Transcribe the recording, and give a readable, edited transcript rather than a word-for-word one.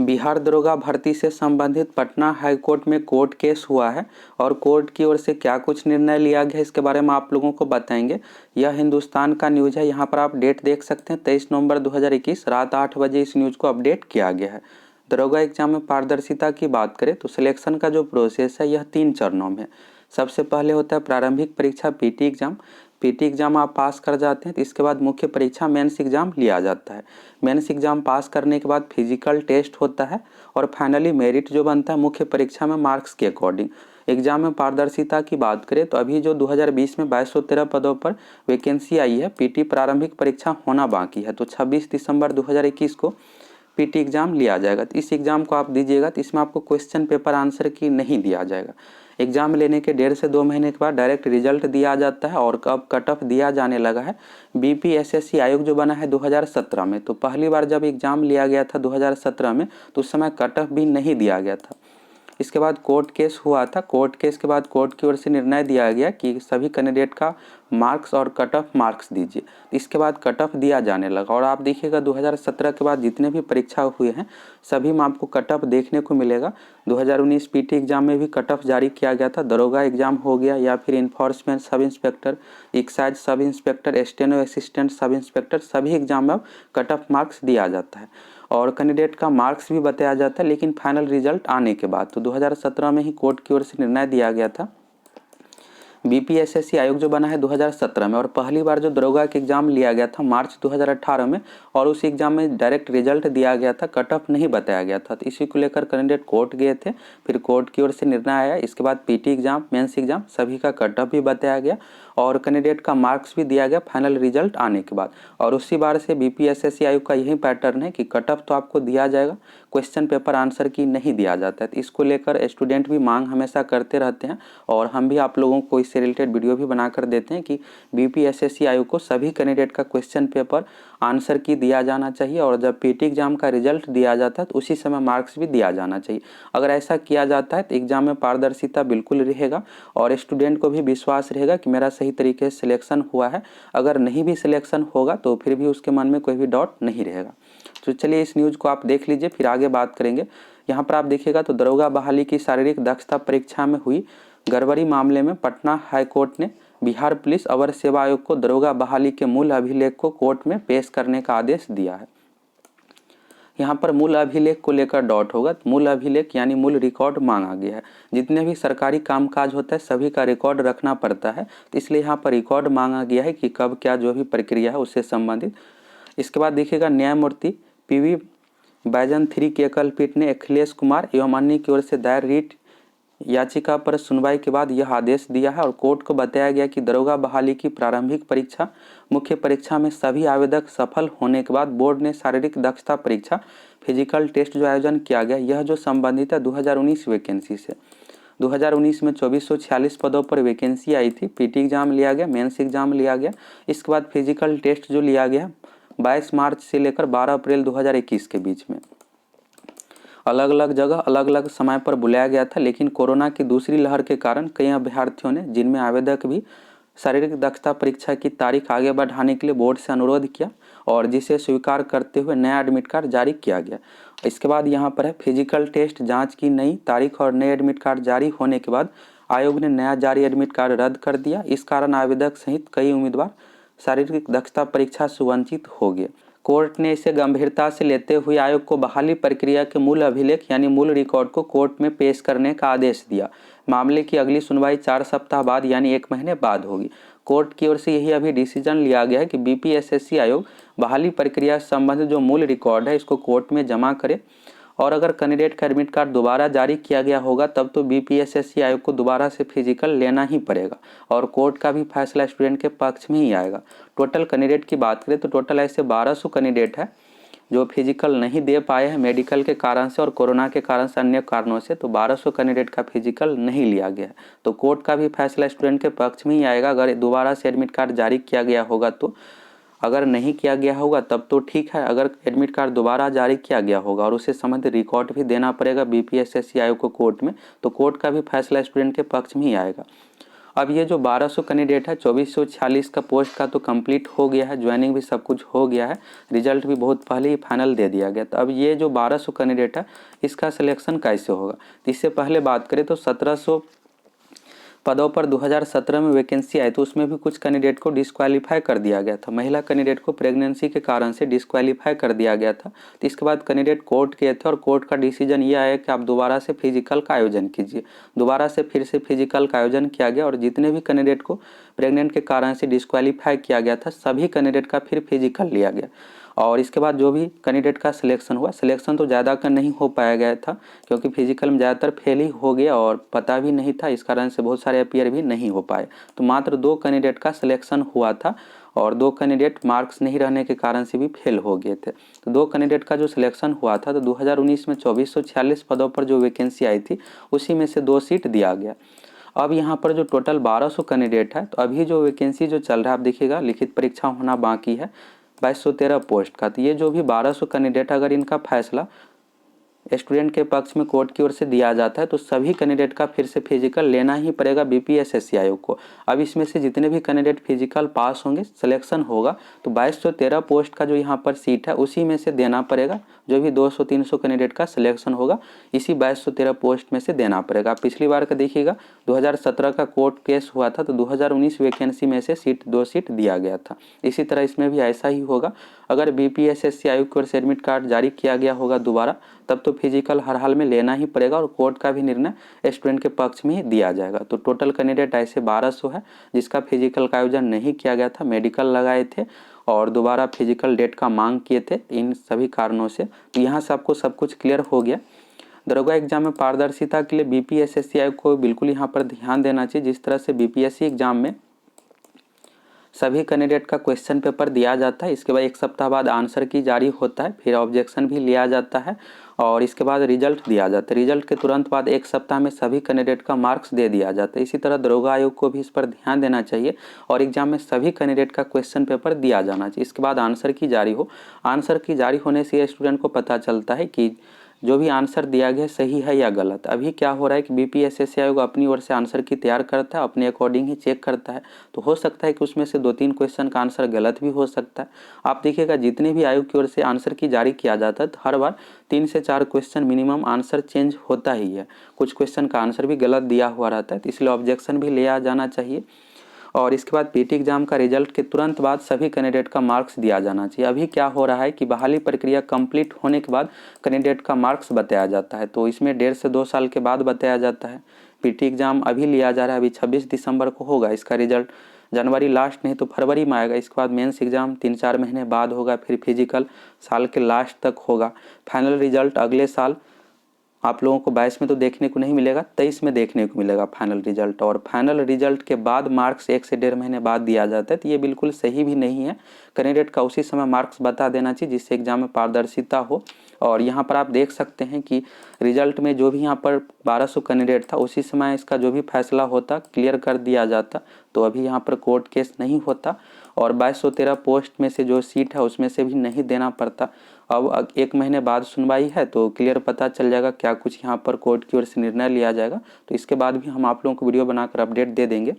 बिहार दरोगा भर्ती से संबंधित पटना हाईकोर्ट में कोर्ट केस हुआ है और कोर्ट की ओर से क्या कुछ निर्णय लिया गया इसके बारे में आप लोगों को बताएंगे। यह हिंदुस्तान का न्यूज़ है। यहाँ पर आप डेट देख सकते हैं 23 नवंबर 2021 रात 8 बजे इस न्यूज़ को अपडेट किया गया है। दरोगा एग्जाम में पारदर्शिता की बात करें तो सिलेक्शन का जो प्रोसेस है यह 3 चरणों में। सबसे पहले होता है प्रारंभिक परीक्षा पीटी एग्जाम। पीटी एग्जाम आप पास कर जाते हैं तो इसके बाद मुख्य परीक्षा मेंस एग्जाम लिया जाता है। मेंस एग्जाम पास करने के बाद फिजिकल टेस्ट होता है और फाइनली मेरिट जो बनता है मुख्य परीक्षा में मार्क्स के अकॉर्डिंग। एग्जाम में पारदर्शिता की बात करें तो अभी जो 2020 में 2213 पदों पर वैकेंसी आई है, पीटी प्रारंभिक परीक्षा होना बाकी है, तो 26 दिसंबर 2021 को पीटी एग्जाम लिया जाएगा। तो इस एग्जाम को आप दीजिएगा तो इसमें आपको क्वेश्चन पेपर आंसर की नहीं दिया जाएगा। एग्जाम लेने के 1.5 से 2 महीने के बाद डायरेक्ट रिजल्ट दिया जाता है और कब कट ऑफ दिया जाने लगा है। बीपीएसएससी आयोग जो बना है 2017 में, तो पहली बार जब एग्जाम लिया गया था 2017 में तो उस समय कट ऑफ भी नहीं दिया गया था। इसके बाद कोर्ट केस हुआ था। कोर्ट केस के बाद कोर्ट की ओर से निर्णय दिया गया कि सभी कैंडिडेट का मार्क्स और कट ऑफ मार्क्स दीजिए। इसके बाद कट ऑफ दिया जाने लगा और आप देखिएगा 2017 के बाद जितने भी परीक्षा हुए हैं सभी में आपको कट ऑफ देखने को मिलेगा। 2019 पीटी एग्जाम में भी कट ऑफ जारी किया गया था। दरोगा एग्जाम हो गया या फिर enforcement sub inspector, excise sub inspector, steno assistant sub inspector, सभी एग्जाम में कट ऑफ मार्क्स दिया जाता है और कैंडिडेट का मार्क्स भी बताया जाता है, लेकिन फाइनल रिजल्ट आने के बाद। तो 2017 में ही कोर्ट की ओर से निर्णय दिया गया था। बीपीएसएससी आयोग जो बना है 2017 में और पहली बार जो दरोगा का एग्जाम लिया गया था मार्च 2018 में और उस एग्जाम में डायरेक्ट रिजल्ट दिया गया था, कट ऑफ नहीं बताया गया था। तो इसी को लेकर कैंडिडेट कोर्ट गए थे, फिर कोर्ट की ओर से निर्णय आया। इसके बाद पीटी एग्जाम, मेंस एग्जाम सभी का कट ऑफ भी बताया गया और कैंडिडेट का मार्क्स भी दिया गया फाइनल रिजल्ट आने के बाद। और उसी बार से बीपीएसएससी आयोग का यही पैटर्न है कि कट ऑफ तो आपको दिया जाएगा, क्वेश्चन पेपर आंसर की नहीं दिया जाता है। तो इसको लेकर स्टूडेंट भी मांग हमेशा करते रहते हैं और हम भी आप लोगों को इससे रिलेटेड वीडियो भी बनाकर देते हैं कि बीपीएसएससी आयोग को सभी कैंडिडेट का क्वेश्चन पेपर आंसर की दिया जाना चाहिए और जब पीटी एग्जाम का रिजल्ट दिया जाता है तो उसी समय मार्क्स भी दिया जाना चाहिए। अगर ऐसा किया जाता है तो एग्जाम में पारदर्शिता बिल्कुल रहेगा और स्टूडेंट को भी विश्वास रहेगा कि मेरा सही तरीके से सिलेक्शन हुआ है। अगर नहीं भी सिलेक्शन होगा तो फिर भी उसके मन में कोई भी डाउट नहीं रहेगा। तो चलिए इस न्यूज़ को आप देख लीजिए, फिर आगे बात करेंगे। यहाँ पर आप देखिएगा तो दरोगा बहाली की शारीरिक दक्षता परीक्षा में हुई गड़बड़ी मामले में पटना हाईकोर्ट ने बिहार पुलिस अवर सेवा आयोग को दरोगा बहाली के मूल अभिलेख को कोर्ट में पेश करने का आदेश दिया है। यहाँ पर मूल अभिलेख को लेकर डाउट होगा। मूल अभिलेख यानी मूल रिकॉर्ड मांगा गया है। जितने भी सरकारी कामकाज होता है सभी का रिकॉर्ड रखना पड़ता है, तो इसलिए यहाँ पर रिकॉर्ड मांगा गया है कि कब क्या जो भी प्रक्रिया है उससे संबंधित। इसके बाद देखिएगा न्यायमूर्ति पीवी बैजन 3 की एकल पीठ ने अखिलेश कुमार एवं अन्य की ओर से दायर रिट याचिका पर सुनवाई के बाद यह आदेश दिया है और कोर्ट को बताया गया कि दरोगा बहाली की प्रारंभिक परीक्षा मुख्य परीक्षा में सभी आवेदक सफल होने के बाद बोर्ड ने शारीरिक दक्षता परीक्षा फिजिकल टेस्ट जो आयोजन किया गया यह जो संबंधित है 2019 वैकेंसी से। 2019 में 2446 पदों पर वैकेंसी आई थी। पीटी एग्जाम लिया गया, मेंस एग्जाम लिया गया, इसके बाद फिजिकल टेस्ट जो लिया गया 22 मार्च से लेकर 12 अप्रैल 2021 के बीच में अलग अलग जगह अलग अलग समय पर बुलाया गया था। लेकिन कोरोना की दूसरी लहर के कारण कई अभ्यर्थियों ने, जिनमें आवेदक भी, शारीरिक दक्षता परीक्षा की तारीख आगे बढ़ाने के लिए बोर्ड से अनुरोध किया और जिसे स्वीकार करते हुए नया एडमिट कार्ड जारी किया गया। इसके बाद यहाँ पर है फिजिकल टेस्ट जाँच की नई तारीख और नए एडमिट कार्ड जारी होने के बाद आयोग ने नया जारी एडमिट कार्ड रद्द कर दिया। इस कारण आवेदक सहित कई उम्मीदवार शारीरिक दक्षता परीक्षा से वंचित हो गए। कोर्ट ने इसे गंभीरता से लेते हुए आयोग को बहाली प्रक्रिया के मूल अभिलेख यानी मूल रिकॉर्ड को कोर्ट में पेश करने का आदेश दिया। मामले की अगली सुनवाई 4 सप्ताह बाद यानी 1 महीने बाद होगी। कोर्ट की ओर से यही अभी डिसीजन लिया गया है कि बीपीएसएससी आयोग बहाली प्रक्रिया से संबंधित जो मूल रिकॉर्ड है इसको कोर्ट में जमा करे और अगर कैंडिडेट का एडमिट कार्ड दोबारा जारी किया गया होगा तब तो बीपीएसएससी आयोग को दोबारा से फिजिकल लेना ही पड़ेगा और कोर्ट का भी फैसला स्टूडेंट के पक्ष में ही आएगा। टोटल कैंडिडेट की बात करें तो टोटल ऐसे 1200 कैंडिडेट है जो फिजिकल नहीं दे पाए हैं मेडिकल के कारण से और कोरोना के कारण से, अन्य कारणों से। तो 1200 कैंडिडेट का फिजिकल नहीं लिया गया है, तो कोर्ट का भी फैसला स्टूडेंट के पक्ष में ही आएगा अगर दोबारा से एडमिट कार्ड जारी किया गया होगा तो। अगर नहीं किया गया होगा तब तो ठीक है, अगर एडमिट कार्ड दोबारा जारी किया गया होगा और उससे संबंधित रिकॉर्ड भी देना पड़ेगा बीपीएसएससी आयोग को कोर्ट में, तो कोर्ट का भी फैसला स्टूडेंट के पक्ष में ही आएगा। अब ये जो 1200 कैंडिडेट है 2446 का पोस्ट का तो कंप्लीट हो गया है, ज्वाइनिंग भी सब कुछ हो गया है, रिजल्ट भी बहुत पहले ही फाइनल दे दिया गया। तो अब ये जो 1200 कैंडिडेट है इसका सिलेक्शन कैसे होगा, तो इससे पहले बात करें तो 1700 पदों पर 2017 में वैकेंसी आई तो उसमें भी कुछ कैंडिडेट को डिस्क्वालीफाई कर दिया गया था। महिला कैंडिडेट को प्रेगनेंसी के कारण से डिस्क्वालीफाई कर दिया गया था। तो इसके बाद कैंडिडेट कोर्ट गए थे और कोर्ट का डिसीजन ये आया कि आप दोबारा से फिजिकल का आयोजन कीजिए। दोबारा से फिर से फिजिकल का आयोजन किया गया और जितने भी कैंडिडेट को प्रेग्नेंट के कारण से डिस्क्वालीफाई किया गया था सभी कैंडिडेट का फिर फिजिकल लिया गया। और इसके बाद जो भी कैंडिडेट का सिलेक्शन हुआ, सिलेक्शन तो ज़्यादा का नहीं हो पाया गया था क्योंकि फिजिकल में ज़्यादातर फेल ही हो गया और पता भी नहीं था, इस कारण से बहुत सारे अपियर भी नहीं हो पाए। तो मात्र 2 कैंडिडेट का सिलेक्शन हुआ था और 2 कैंडिडेट मार्क्स नहीं रहने के कारण से भी फेल हो गए थे। तो 2 कैंडिडेट का जो सिलेक्शन हुआ था तो 2019 में 2446 पदों पर जो वैकेंसी आई थी उसी में से 2 सीट दिया गया। अब यहाँ पर जो टोटल 1200 कैंडिडेट है तो अभी जो वैकेंसी जो चल रहा है आप देखिएगा, लिखित परीक्षा होना बाकी है 2213 पोस्ट का। तो ये जो भी 1200 कैंडिडेट अगर इनका फैसला स्टूडेंट के पक्ष में कोर्ट की ओर से दिया जाता है तो सभी कैंडिडेट का फिर से फिजिकल लेना ही पड़ेगा बीपीएसएससी आयोग को। अब इसमें से जितने भी कैंडिडेट फिजिकल पास होंगे, सिलेक्शन होगा तो 2213 पोस्ट का जो यहाँ पर सीट है उसी में से देना पड़ेगा। जो भी 200-300 कैंडिडेट का सिलेक्शन होगा इसी 2213 पोस्ट में से देना पड़ेगा। पिछली बार का देखिएगा 2017 का कोर्ट केस हुआ था तो 2019 वैकेंसी में से 2 सीट दिया गया था। इसी तरह इसमें भी ऐसा ही होगा। अगर बीपीएसएससी आयोग की ओर से एडमिट कार्ड जारी किया गया होगा दोबारा तब तो फिजिकल हर हाल में लेना ही पड़ेगा और कोर्ट का भी निर्णय स्टूडेंट के पक्ष में ही दिया जाएगा। तो टोटल कैंडिडेट ऐसे 1200 है जिसका फिजिकल का आयोजन नहीं किया गया था, मेडिकल लगाए थे और दोबारा फिजिकल डेट का मांग किए थे इन सभी कारणों से। तो यहाँ से आपको सब कुछ क्लियर हो गया। दरोगा एग्जाम में पारदर्शिता के लिए बीपीएसएससी आयोग को बिल्कुल यहाँ पर ध्यान देना चाहिए। जिस तरह से बीपीएससी एग्जाम में सभी कैंडिडेट का क्वेश्चन पेपर दिया जाता है, इसके बाद 1 सप्ताह बाद आंसर की जारी होता है, फिर ऑब्जेक्शन भी लिया जाता है और इसके बाद रिजल्ट दिया जाता है। रिजल्ट के तुरंत बाद 1 सप्ताह में सभी कैंडिडेट का मार्क्स दे दिया जाता है। इसी तरह दरोगा आयोग को भी इस पर ध्यान देना चाहिए और एग्जाम में सभी कैंडिडेट का क्वेश्चन पेपर दिया जाना चाहिए। इसके बाद आंसर की जारी हो, आंसर की जारी होने से स्टूडेंट को पता चलता है कि जो भी आंसर दिया गया सही है या गलत। अभी क्या हो रहा है कि बीपीएसएससी आयोग अपनी ओर से आंसर की तैयार करता है, अपने अकॉर्डिंग ही चेक करता है। तो हो सकता है कि उसमें से 2-3 क्वेश्चन का आंसर गलत भी हो सकता है। आप देखिएगा जितने भी आयोग की ओर से आंसर की जारी किया जाता है तो हर बार 3 से 4 क्वेश्चन मिनिमम आंसर चेंज होता ही है। कुछ क्वेश्चन का आंसर भी गलत दिया हुआ रहता है, तो इसलिए ऑब्जेक्शन भी लिया जाना चाहिए। और इसके बाद पीटी एग्जाम का रिजल्ट के तुरंत बाद सभी कैंडिडेट का मार्क्स दिया जाना चाहिए। अभी क्या हो रहा है कि बहाली प्रक्रिया कंप्लीट होने के बाद कैंडिडेट का मार्क्स बताया जाता है, तो इसमें 1.5 से 2 साल के बाद बताया जाता है। पीटी एग्जाम अभी लिया जा रहा है, अभी 26 दिसंबर को होगा, इसका रिजल्ट जनवरी लास्ट नहीं तो फरवरी में आएगा। इसके बाद मेंस एग्जाम 3-4 महीने बाद होगा, फिर फिजिकल साल के लास्ट तक होगा। फाइनल रिजल्ट अगले साल आप लोगों को 22 में तो देखने को नहीं मिलेगा, 23 में देखने को मिलेगा फाइनल रिजल्ट। और फाइनल रिजल्ट के बाद मार्क्स 1 से 1.5 महीने बाद दिया जाता है, तो ये बिल्कुल सही भी नहीं है। कैंडिडेट का उसी समय मार्क्स बता देना चाहिए जिससे एग्जाम में पारदर्शिता हो। और यहाँ पर आप देख सकते हैं कि रिजल्ट में जो भी यहाँ पर 1200 कैंडिडेट था उसी समय इसका जो भी फैसला होता क्लियर कर दिया जाता, तो अभी यहाँ पर कोर्ट केस नहीं होता और 2213 पोस्ट में से जो सीट है उसमें से भी नहीं देना पड़ता। अब 1 महीने बाद सुनवाई है तो क्लियर पता चल जाएगा क्या कुछ यहाँ पर कोर्ट की ओर से निर्णय लिया जाएगा। तो इसके बाद भी हम आप लोगों को वीडियो बनाकर अपडेट दे देंगे।